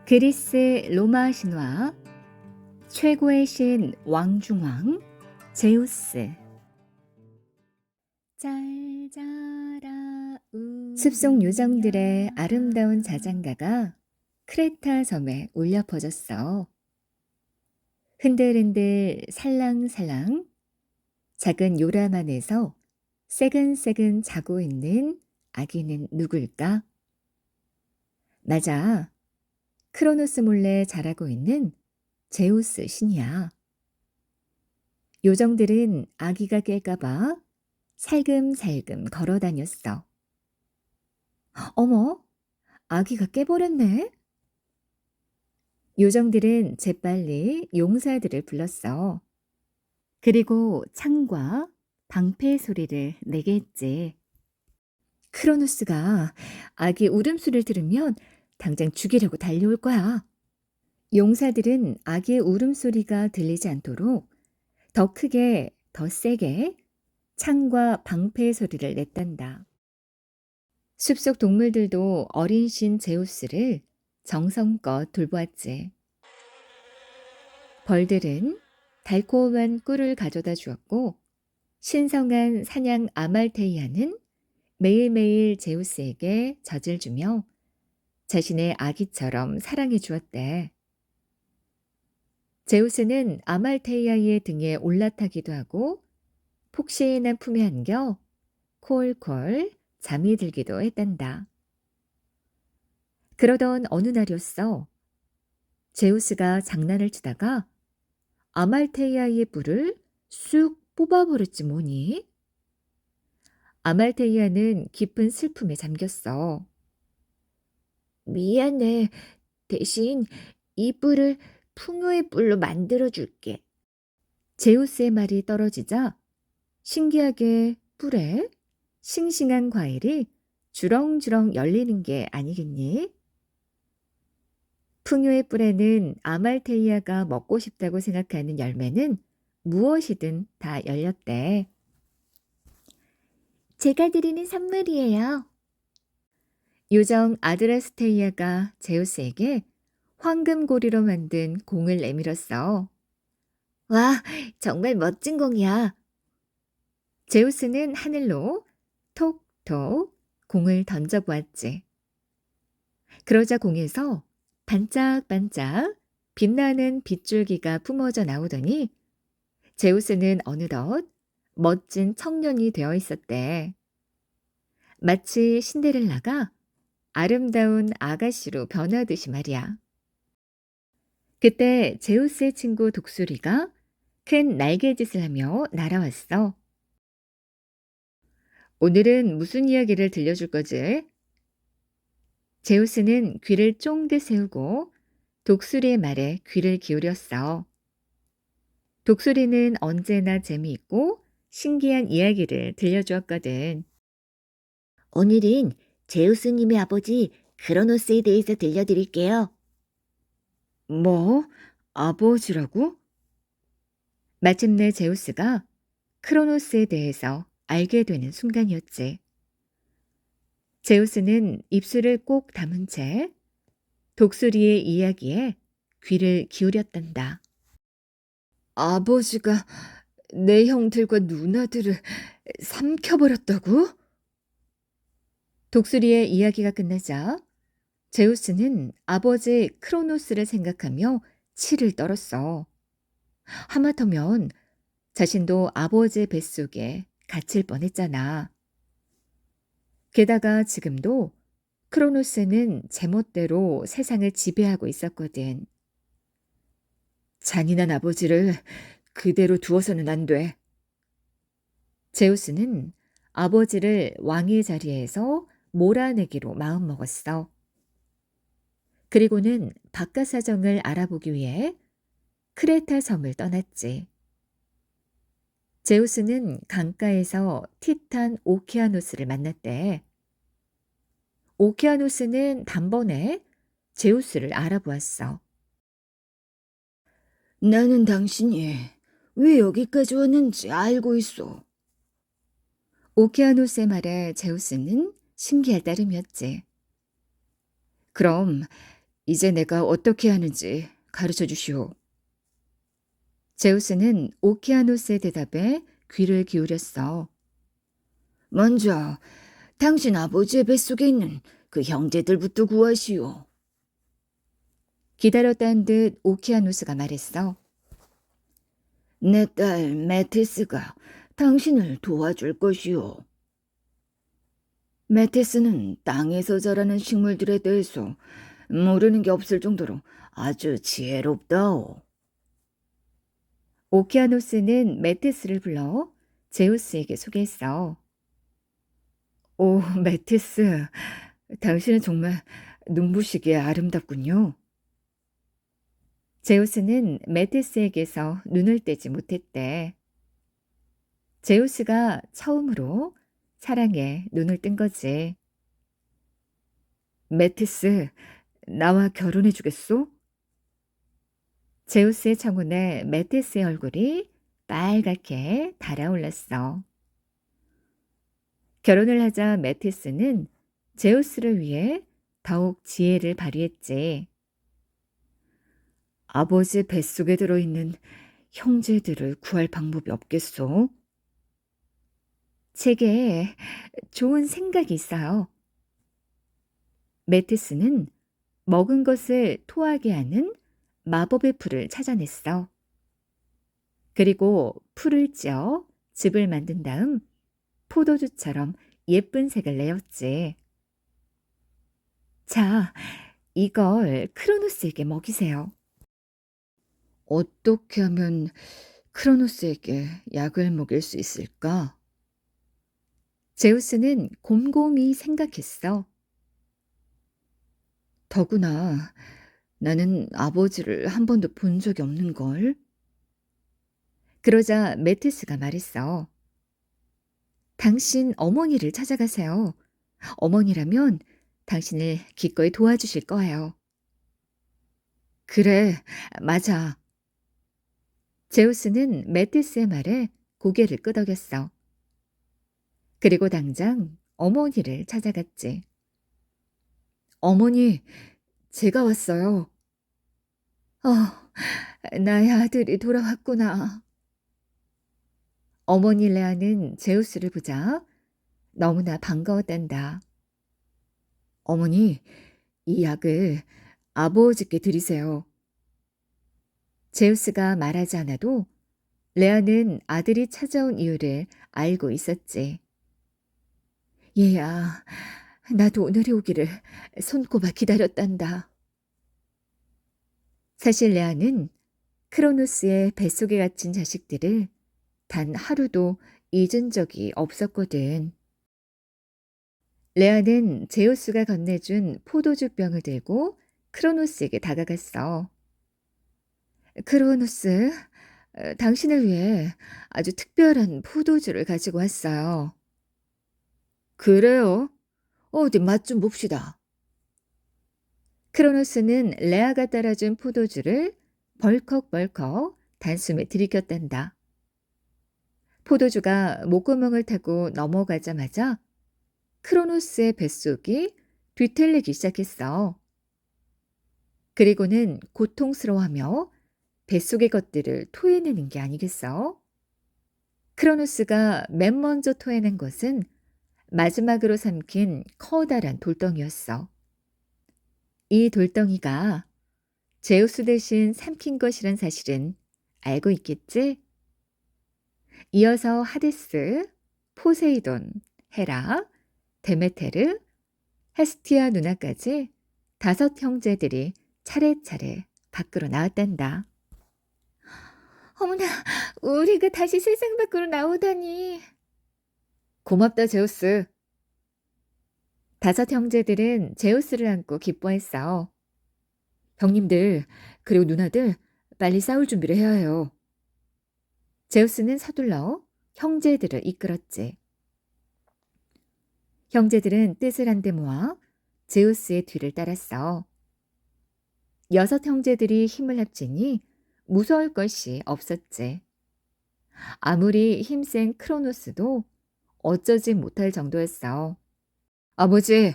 그리스 로마 신화 최고의 신 왕중왕 제우스. 잘 자라 숲속 요정들의 아름다운 자장가가 크레타 섬에 울려 퍼졌어. 흔들흔들 살랑살랑 작은 요람 안에서 새근새근 자고 있는 아기는 누굴까? 맞아. 크로노스 몰래 자라고 있는 제우스 신이야. 요정들은 아기가 깰까봐 살금살금 걸어 다녔어. 어머, 아기가 깨버렸네? 요정들은 재빨리 용사들을 불렀어. 그리고 창과 방패 소리를 내게 했지. 크로노스가 아기 울음소리를 들으면 당장 죽이려고 달려올 거야. 용사들은 아기의 울음소리가 들리지 않도록 더 크게, 더 세게 창과 방패의 소리를 냈단다. 숲속 동물들도 어린 신 제우스를 정성껏 돌보았지. 벌들은 달콤한 꿀을 가져다 주었고, 신성한 사냥 아말테이아는 매일매일 제우스에게 젖을 주며 자신의 아기처럼 사랑해 주었대. 제우스는 아말테이아의 등에 올라타기도 하고 폭신한 품에 안겨 콜콜 잠이 들기도 했단다. 그러던 어느 날이었어. 제우스가 장난을 치다가 아말테이아의 뿔을 쑥 뽑아버렸지 뭐니. 아말테이아는 깊은 슬픔에 잠겼어. 미안해. 대신 이 뿔을 풍요의 뿔로 만들어줄게. 제우스의 말이 떨어지자 신기하게 뿔에 싱싱한 과일이 주렁주렁 열리는 게 아니겠니? 풍요의 뿔에는 아말테이아가 먹고 싶다고 생각하는 열매는 무엇이든 다 열렸대. 제가 드리는 선물이에요. 요정 아드라스테이아가 제우스에게 황금고리로 만든 공을 내밀었어. 와, 정말 멋진 공이야. 제우스는 하늘로 톡톡 공을 던져보았지. 그러자 공에서 반짝반짝 빛나는 빗줄기가 뿜어져 나오더니 제우스는 어느덧 멋진 청년이 되어 있었대. 마치 신데렐라가 아름다운 아가씨로 변하듯이 말이야. 그때 제우스의 친구 독수리가 큰 날개짓을 하며 날아왔어. 오늘은 무슨 이야기를 들려줄 거지? 제우스는 귀를 쫑긋 세우고 독수리의 말에 귀를 기울였어. 독수리는 언제나 재미있고 신기한 이야기를 들려주었거든. 오늘은 제우스님의 아버지 크로노스에 대해서 들려드릴게요. 뭐? 아버지라고? 마침내 제우스가 크로노스에 대해서 알게 되는 순간이었지. 제우스는 입술을 꼭 다문 채 독수리의 이야기에 귀를 기울였단다. 아버지가 내 형들과 누나들을 삼켜버렸다고? 독수리의 이야기가 끝나자 제우스는 아버지 크로노스를 생각하며 치를 떨었어. 하마터면 자신도 아버지의 뱃속에 갇힐 뻔했잖아. 게다가 지금도 크로노스는 제멋대로 세상을 지배하고 있었거든. 잔인한 아버지를 그대로 두어서는 안 돼. 제우스는 아버지를 왕의 자리에서 몰아내기로 마음먹었어. 그리고는 바깥 사정을 알아보기 위해 크레타 섬을 떠났지. 제우스는 강가에서 티탄 오케아노스를 만났대. 오케아노스는 단번에 제우스를 알아보았어. 나는 당신이 왜 여기까지 왔는지 알고 있어. 오케아노스의 말에 제우스는 신기할 따름이었지. 그럼 이제 내가 어떻게 하는지 가르쳐 주시오. 제우스는 오키아노스의 대답에 귀를 기울였어. 먼저 당신 아버지의 뱃속에 있는 그 형제들부터 구하시오. 기다렸다는 듯 오키아노스가 말했어. 내 딸 메티스가 당신을 도와줄 것이오. 메티스는 땅에서 자라는 식물들에 대해서 모르는 게 없을 정도로 아주 지혜롭다오. 오키아노스는 메티스를 불러 제우스에게 소개했어. 오, 메티스, 당신은 정말 눈부시게 아름답군요. 제우스는 메티스에게서 눈을 떼지 못했대. 제우스가 처음으로 사랑에 눈을 뜬 거지. 메티스, 나와 결혼해 주겠소? 제우스의 청혼에 메티스의 얼굴이 빨갛게 달아올랐어. 결혼을 하자 메티스는 제우스를 위해 더욱 지혜를 발휘했지. 아버지 뱃속에 들어있는 형제들을 구할 방법이 없겠소? 제게 좋은 생각이 있어요. 메티스는 먹은 것을 토하게 하는 마법의 풀을 찾아냈어. 그리고 풀을 찧어 즙을 만든 다음 포도주처럼 예쁜 색을 내었지. 자, 이걸 크로노스에게 먹이세요. 어떻게 하면 크로노스에게 약을 먹일 수 있을까? 제우스는 곰곰이 생각했어. 더구나 나는 아버지를 한 번도 본 적이 없는걸. 그러자 메티스가 말했어. 당신 어머니를 찾아가세요. 어머니라면 당신을 기꺼이 도와주실 거예요. 그래, 맞아. 제우스는 메티스의 말에 고개를 끄덕였어. 그리고 당장 어머니를 찾아갔지. 어머니, 제가 왔어요. 나의 아들이 돌아왔구나. 어머니 레아는 제우스를 보자 너무나 반가웠단다. 어머니, 이 약을 아버지께 드리세요. 제우스가 말하지 않아도 레아는 아들이 찾아온 이유를 알고 있었지. 얘야, 나도 오늘이 오기를 손꼽아 기다렸단다. 사실 레아는 크로노스의 뱃속에 갇힌 자식들을 단 하루도 잊은 적이 없었거든. 레아는 제우스가 건네준 포도주 병을 들고 크로노스에게 다가갔어. 크로노스, 당신을 위해 아주 특별한 포도주를 가지고 왔어요. 그래요? 어디 맛 좀 봅시다. 크로노스는 레아가 따라준 포도주를 벌컥벌컥 단숨에 들이켰단다. 포도주가 목구멍을 타고 넘어가자마자 크로노스의 뱃속이 뒤틀리기 시작했어. 그리고는 고통스러워하며 뱃속의 것들을 토해내는 게 아니겠어? 크로노스가 맨 먼저 토해낸 것은 마지막으로 삼킨 커다란 돌덩이였어. 이 돌덩이가 제우스 대신 삼킨 것이란 사실은 알고 있겠지? 이어서 하데스, 포세이돈, 헤라, 데메테르, 헤스티아 누나까지 5 형제들이 차례차례 밖으로 나왔단다. 어머나, 우리가 다시 세상 밖으로 나오다니. 고맙다, 제우스. 5 형제들은 제우스를 안고 기뻐했어. 형님들, 그리고 누나들, 빨리 싸울 준비를 해야 해요. 제우스는 서둘러 형제들을 이끌었지. 형제들은 뜻을 한데 모아 제우스의 뒤를 따랐어. 6 형제들이 힘을 합치니 무서울 것이 없었지. 아무리 힘센 크로노스도 어쩌지 못할 정도였어. 아버지,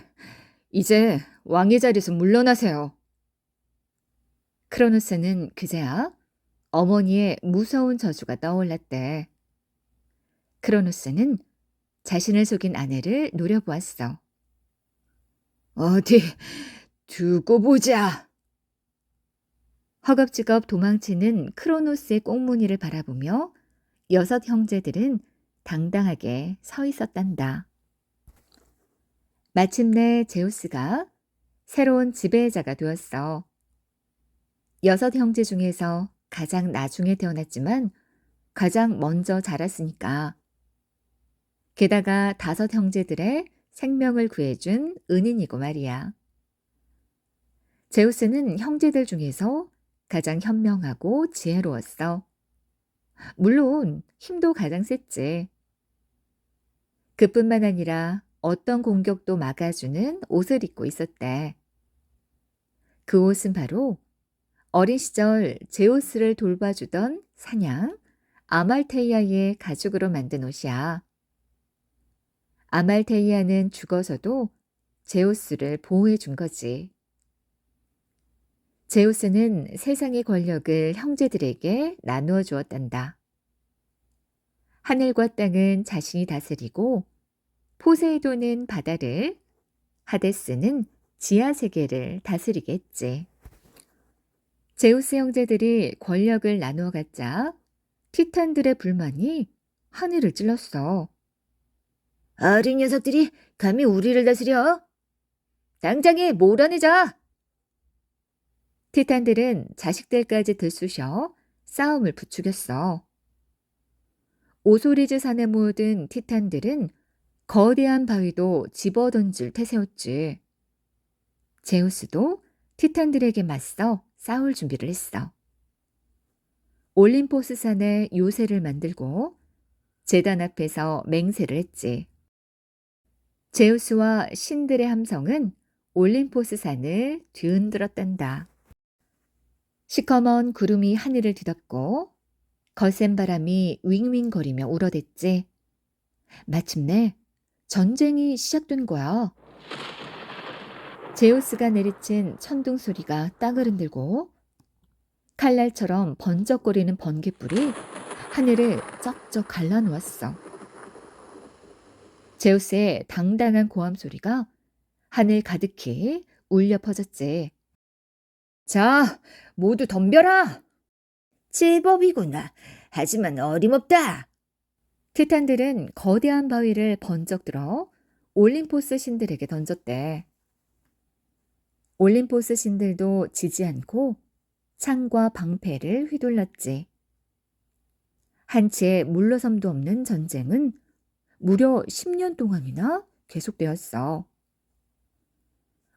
이제 왕의 자리에서 물러나세요. 크로노스는 그제야 어머니의 무서운 저주가 떠올랐대. 크로노스는 자신을 속인 아내를 노려보았어. 어디 두고 보자. 허겁지겁 도망치는 크로노스의 꽁무니를 바라보며 여섯 형제들은 당당하게 서 있었단다. 마침내 제우스가 새로운 지배자가 되었어. 여섯 형제 중에서 가장 나중에 태어났지만 가장 먼저 자랐으니까. 게다가 다섯 형제들의 생명을 구해준 은인이고 말이야. 제우스는 형제들 중에서 가장 현명하고 지혜로웠어. 물론 힘도 가장 셌지. 그뿐만 아니라 어떤 공격도 막아주는 옷을 입고 있었대. 그 옷은 바로 어린 시절 제우스를 돌봐주던 사냥 아말테이아의 가죽으로 만든 옷이야. 아말테이아는 죽어서도 제우스를 보호해 준 거지. 제우스는 세상의 권력을 형제들에게 나누어 주었단다. 하늘과 땅은 자신이 다스리고 포세이돈은 바다를, 하데스는 지하 세계를 다스리게 했지. 제우스 형제들이 권력을 나누어 갖자 티탄들의 불만이 하늘을 찔렀어. 어린 녀석들이 감히 우리를 다스려? 당장에 몰아내자! 티탄들은 자식들까지 들쑤셔 싸움을 부추겼어. 오소리즈 산에 모여든 티탄들은 거대한 바위도 집어던질 태세였지. 제우스도 티탄들에게 맞서 싸울 준비를 했어. 올림포스 산에 요새를 만들고 제단 앞에서 맹세를 했지. 제우스와 신들의 함성은 올림포스 산을 뒤흔들었단다. 시커먼 구름이 하늘을 뒤덮고 거센 바람이 윙윙거리며 울어댔지. 마침내 전쟁이 시작된 거야. 제우스가 내리친 천둥 소리가 땅을 흔들고 칼날처럼 번쩍거리는 번갯불이 하늘을 쩍쩍 갈라놓았어. 제우스의 당당한 고함 소리가 하늘 가득히 울려 퍼졌지. 자, 모두 덤벼라! 제법이구나. 하지만 어림없다. 티탄들은 거대한 바위를 번쩍 들어 올림포스 신들에게 던졌대. 올림포스 신들도 지지 않고 창과 방패를 휘둘렀지. 한치의 물러섬도 없는 전쟁은 무려 10년 동안이나 계속되었어.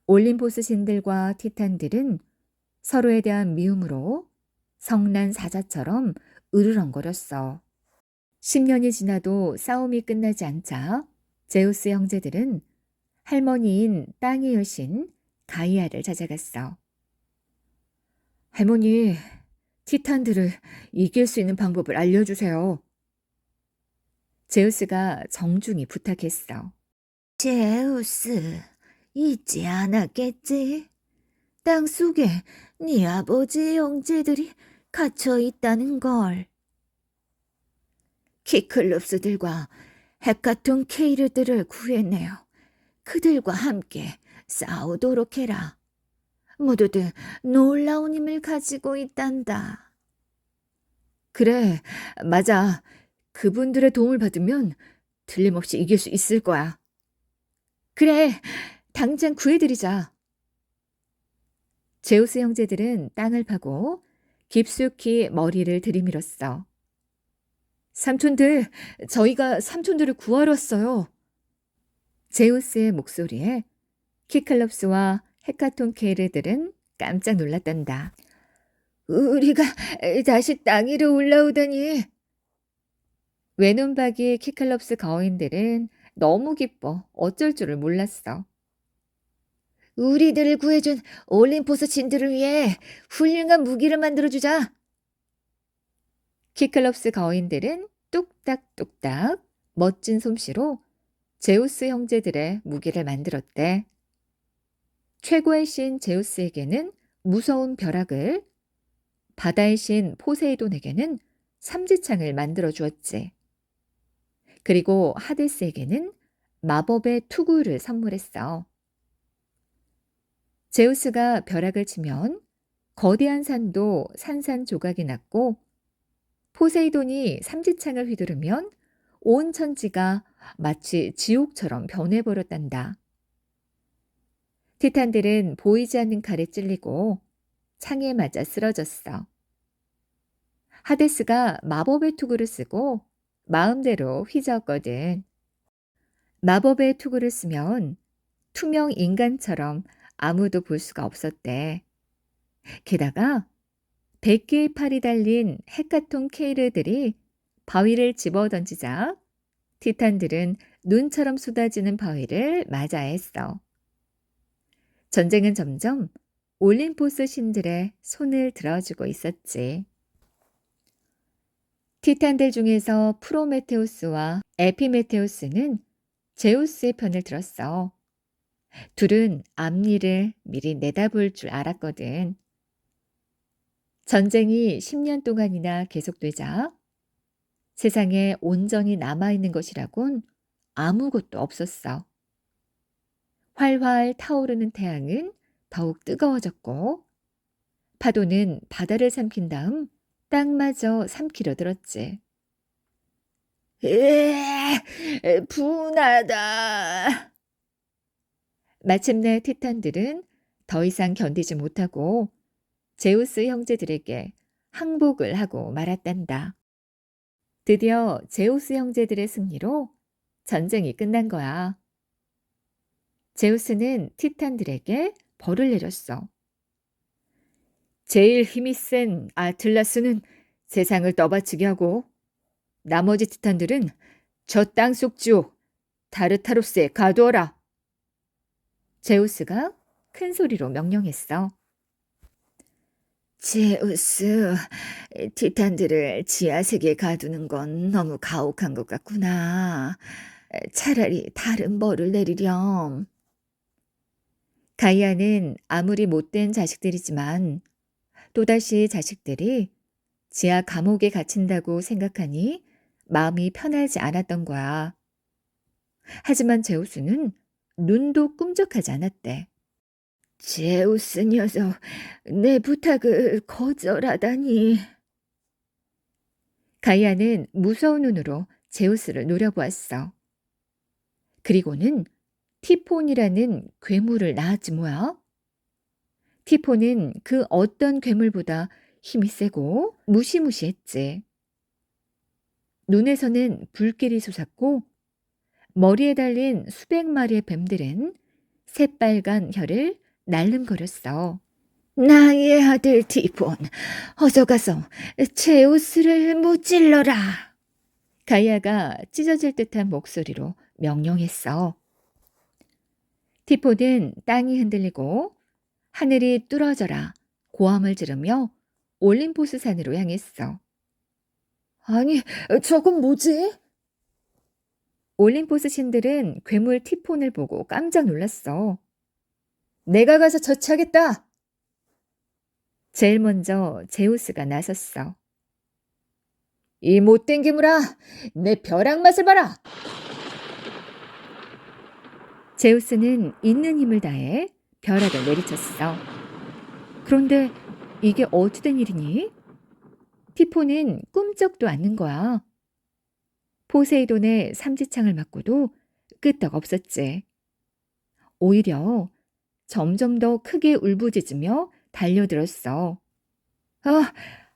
올림포스 신들과 티탄들은 서로에 대한 미움으로 성난 사자처럼 으르렁거렸어. 10년이 지나도 싸움이 끝나지 않자 제우스 형제들은 할머니인 땅의 여신 가이아를 찾아갔어. 할머니, 티탄들을 이길 수 있는 방법을 알려주세요. 제우스가 정중히 부탁했어. 제우스, 잊지 않았겠지? 땅속에 네 아버지의 형제들이 갇혀 있다는 걸. 키클롭스들과 헤카톤 케이르들을 구해내어 그들과 함께 싸우도록 해라. 모두들 놀라운 힘을 가지고 있단다. 그래, 맞아. 그분들의 도움을 받으면 틀림없이 이길 수 있을 거야. 그래, 당장 구해드리자. 제우스 형제들은 땅을 파고 깊숙이 머리를 들이밀었어. 삼촌들, 저희가 삼촌들을 구하러 왔어요. 제우스의 목소리에 키클롭스와 헤카톤 케이르들은 깜짝 놀랐단다. 우리가 다시 땅 위로 올라오다니. 외눈박이 키클롭스 거인들은 너무 기뻐 어쩔 줄을 몰랐어. 우리들을 구해준 올림포스 신들을 위해 훌륭한 무기를 만들어주자. 키클롭스 거인들은 뚝딱뚝딱 멋진 솜씨로 제우스 형제들의 무기를 만들었대. 최고의 신 제우스에게는 무서운 벼락을, 바다의 신 포세이돈에게는 삼지창을 만들어 주었지. 그리고 하데스에게는 마법의 투구를 선물했어. 제우스가 벼락을 치면 거대한 산도 산산조각이 났고, 포세이돈이 삼지창을 휘두르면 온 천지가 마치 지옥처럼 변해버렸단다. 티탄들은 보이지 않는 칼에 찔리고 창에 맞아 쓰러졌어. 하데스가 마법의 투구를 쓰고 마음대로 휘저었거든. 마법의 투구를 쓰면 투명 인간처럼 아무도 볼 수가 없었대. 게다가 100개의 팔이 달린 헤카톤 케이르들이 바위를 집어던지자 티탄들은 눈처럼 쏟아지는 바위를 맞아야 했어. 전쟁은 점점 올림포스 신들의 손을 들어주고 있었지. 티탄들 중에서 프로메테우스와 에피메테우스는 제우스의 편을 들었어. 둘은 앞일을 미리 내다볼 줄 알았거든. 전쟁이 10년 동안이나 계속되자 세상에 온전히 남아있는 것이라곤 아무것도 없었어. 활활 타오르는 태양은 더욱 뜨거워졌고, 파도는 바다를 삼킨 다음 땅마저 삼키려 들었지. 분하다. 마침내 티탄들은 더 이상 견디지 못하고 제우스 형제들에게 항복을 하고 말았단다. 드디어 제우스 형제들의 승리로 전쟁이 끝난 거야. 제우스는 티탄들에게 벌을 내렸어. 제일 힘이 센 아틀라스는 세상을 떠받치게 하고, 나머지 티탄들은 저 땅속 지옥 타르타로스에 가두어라. 제우스가 큰 소리로 명령했어. 제우스, 티탄들을 지하세계에 가두는 건 너무 가혹한 것 같구나. 차라리 다른 벌을 내리렴. 가이아는 아무리 못된 자식들이지만 또다시 자식들이 지하 감옥에 갇힌다고 생각하니 마음이 편하지 않았던 거야. 하지만 제우스는 눈도 꿈쩍하지 않았대. 제우스 녀석, 내 부탁을 거절하다니. 가이아는 무서운 눈으로 제우스를 노려보았어. 그리고는 티폰이라는 괴물을 낳았지 뭐야. 티폰은 그 어떤 괴물보다 힘이 세고 무시무시했지. 눈에서는 불길이 솟았고 머리에 달린 수백 마리의 뱀들은 새빨간 혀를 날름거렸어. 나의 아들 티폰, 어서 가서 제우스를 무찔러라. 가이아가 찢어질 듯한 목소리로 명령했어. 티폰은 땅이 흔들리고 하늘이 뚫어져라 고함을 지르며 올림포스 산으로 향했어. 아니, 저건 뭐지? 올림포스 신들은 괴물 티폰을 보고 깜짝 놀랐어. 내가 가서 처치하겠다. 제일 먼저 제우스가 나섰어. 이 못된 괴물아, 내 벼락 맛을 봐라. 제우스는 있는 힘을 다해 벼락을 내리쳤어. 그런데 이게 어찌된 일이니? 티폰은 꿈쩍도 않는 거야. 포세이돈의 삼지창을 맞고도 끄떡 없었지. 오히려 점점 더 크게 울부짖으며 달려들었어.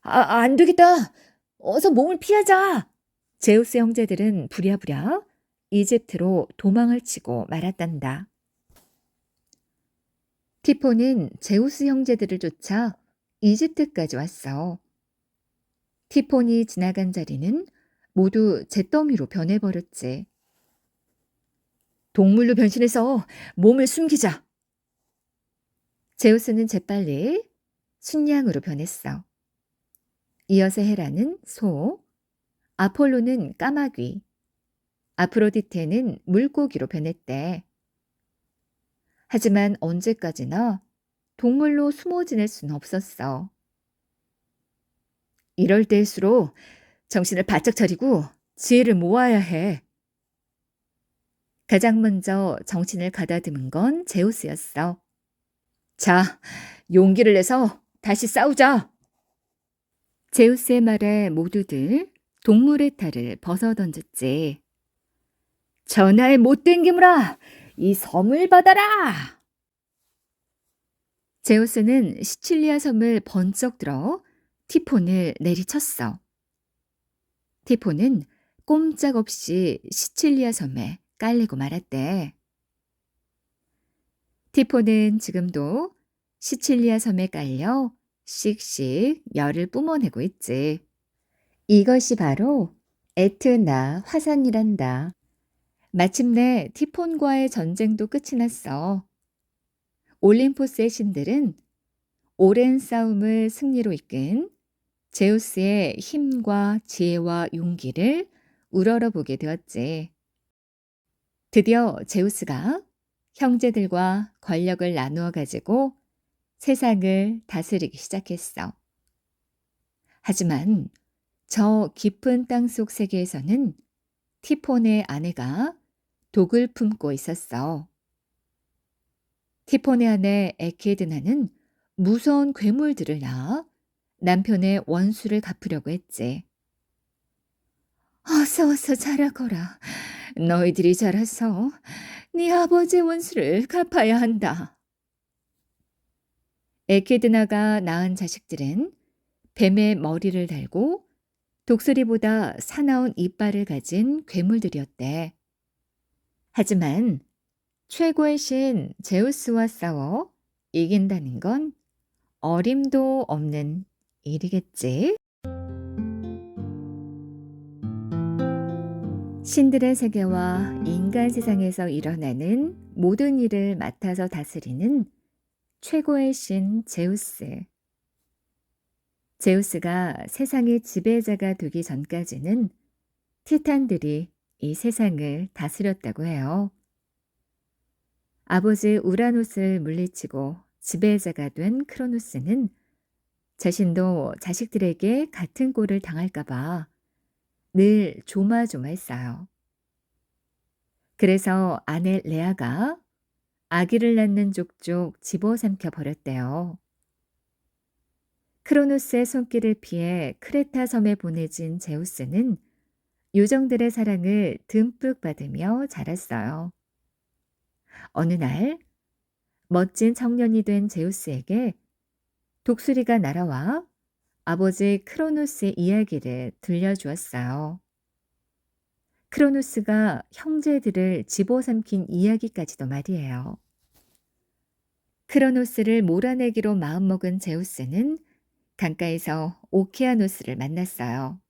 안 되겠다. 어서 몸을 피하자. 제우스 형제들은 부랴부랴 이집트로 도망을 치고 말았단다. 티폰은 제우스 형제들을 쫓아 이집트까지 왔어. 티폰이 지나간 자리는 모두 잿더미로 변해버렸지. 동물로 변신해서 몸을 숨기자. 제우스는 재빨리 순양으로 변했어. 이어서 헤라는 소, 아폴로는 까마귀, 아프로디테는 물고기로 변했대. 하지만 언제까지나 동물로 숨어 지낼 수는 없었어. 이럴 때일수록 정신을 바짝 차리고 지혜를 모아야 해. 가장 먼저 정신을 가다듬은 건 제우스였어. 자, 용기를 내서 다시 싸우자. 제우스의 말에 모두들 동물의 탈을 벗어던졌지. 전하의 못된 기물아, 이 섬을 받아라! 제우스는 시칠리아 섬을 번쩍 들어 티폰을 내리쳤어. 티폰은 꼼짝없이 시칠리아 섬에 깔리고 말았대. 티폰은 지금도 시칠리아 섬에 깔려 씩씩 열을 뿜어내고 있지. 이것이 바로 에트나 화산이란다. 마침내 티폰과의 전쟁도 끝이 났어. 올림포스의 신들은 오랜 싸움을 승리로 이끈 제우스의 힘과 지혜와 용기를 우러러보게 되었지. 드디어 제우스가 형제들과 권력을 나누어 가지고 세상을 다스리기 시작했어. 하지만 저 깊은 땅속 세계에서는 티폰의 아내가 독을 품고 있었어. 티폰의 아내 에케드나는 무서운 괴물들을 낳아 남편의 원수를 갚으려고 했지. 어서 자라거라. 너희들이 자라서 네 아버지의 원수를 갚아야 한다. 에케드나가 낳은 자식들은 뱀의 머리를 달고 독수리보다 사나운 이빨을 가진 괴물들이었대. 하지만 최고의 신 제우스와 싸워 이긴다는 건 어림도 없는 일이겠지. 신들의 세계와 인간 세상에서 일어나는 모든 일을 맡아서 다스리는 최고의 신 제우스. 제우스가 세상의 지배자가 되기 전까지는 티탄들이 이 세상을 다스렸다고 해요. 아버지 우라노스를 물리치고 지배자가 된 크로노스는 자신도 자식들에게 같은 꼴을 당할까봐 늘 조마조마했어요. 그래서 아내 레아가 아기를 낳는 족족 집어삼켜 버렸대요. 크로노스의 손길을 피해 크레타 섬에 보내진 제우스는 요정들의 사랑을 듬뿍 받으며 자랐어요. 어느 날 멋진 청년이 된 제우스에게 독수리가 날아와 아버지 크로노스의 이야기를 들려주었어요. 크로노스가 형제들을 집어삼킨 이야기까지도 말이에요. 크로노스를 몰아내기로 마음먹은 제우스는 강가에서 오케아노스를 만났어요.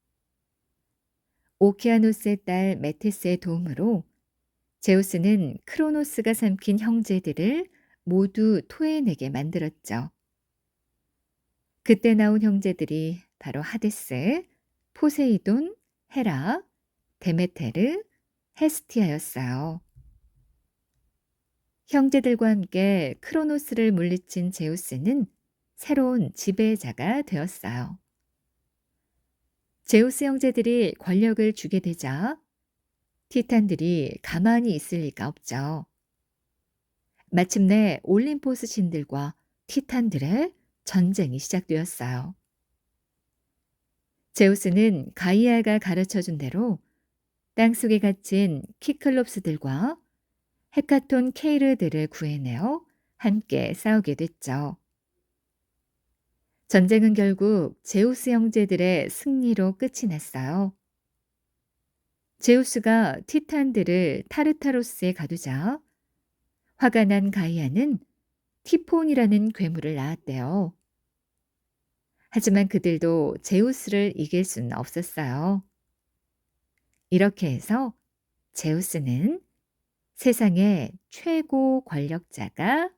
오케아노스의 딸 메테스의 도움으로 제우스는 크로노스가 삼킨 형제들을 모두 토해내게 만들었죠. 그때 나온 형제들이 바로 하데스, 포세이돈, 헤라, 데메테르, 헤스티아였어요. 형제들과 함께 크로노스를 물리친 제우스는 새로운 지배자가 되었어요. 제우스 형제들이 권력을 주게 되자 티탄들이 가만히 있을 리가 없죠. 마침내 올림포스 신들과 티탄들의 전쟁이 시작되었어요. 제우스는 가이아가 가르쳐준 대로 땅속에 갇힌 키클롭스들과 헤카톤 케이르들을 구해내어 함께 싸우게 됐죠. 전쟁은 결국 제우스 형제들의 승리로 끝이 났어요. 제우스가 티탄들을 타르타로스에 가두자 화가 난 가이아는 티폰이라는 괴물을 낳았대요. 하지만 그들도 제우스를 이길 수는 없었어요. 이렇게 해서 제우스는 세상의 최고 권력자가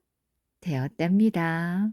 되었답니다.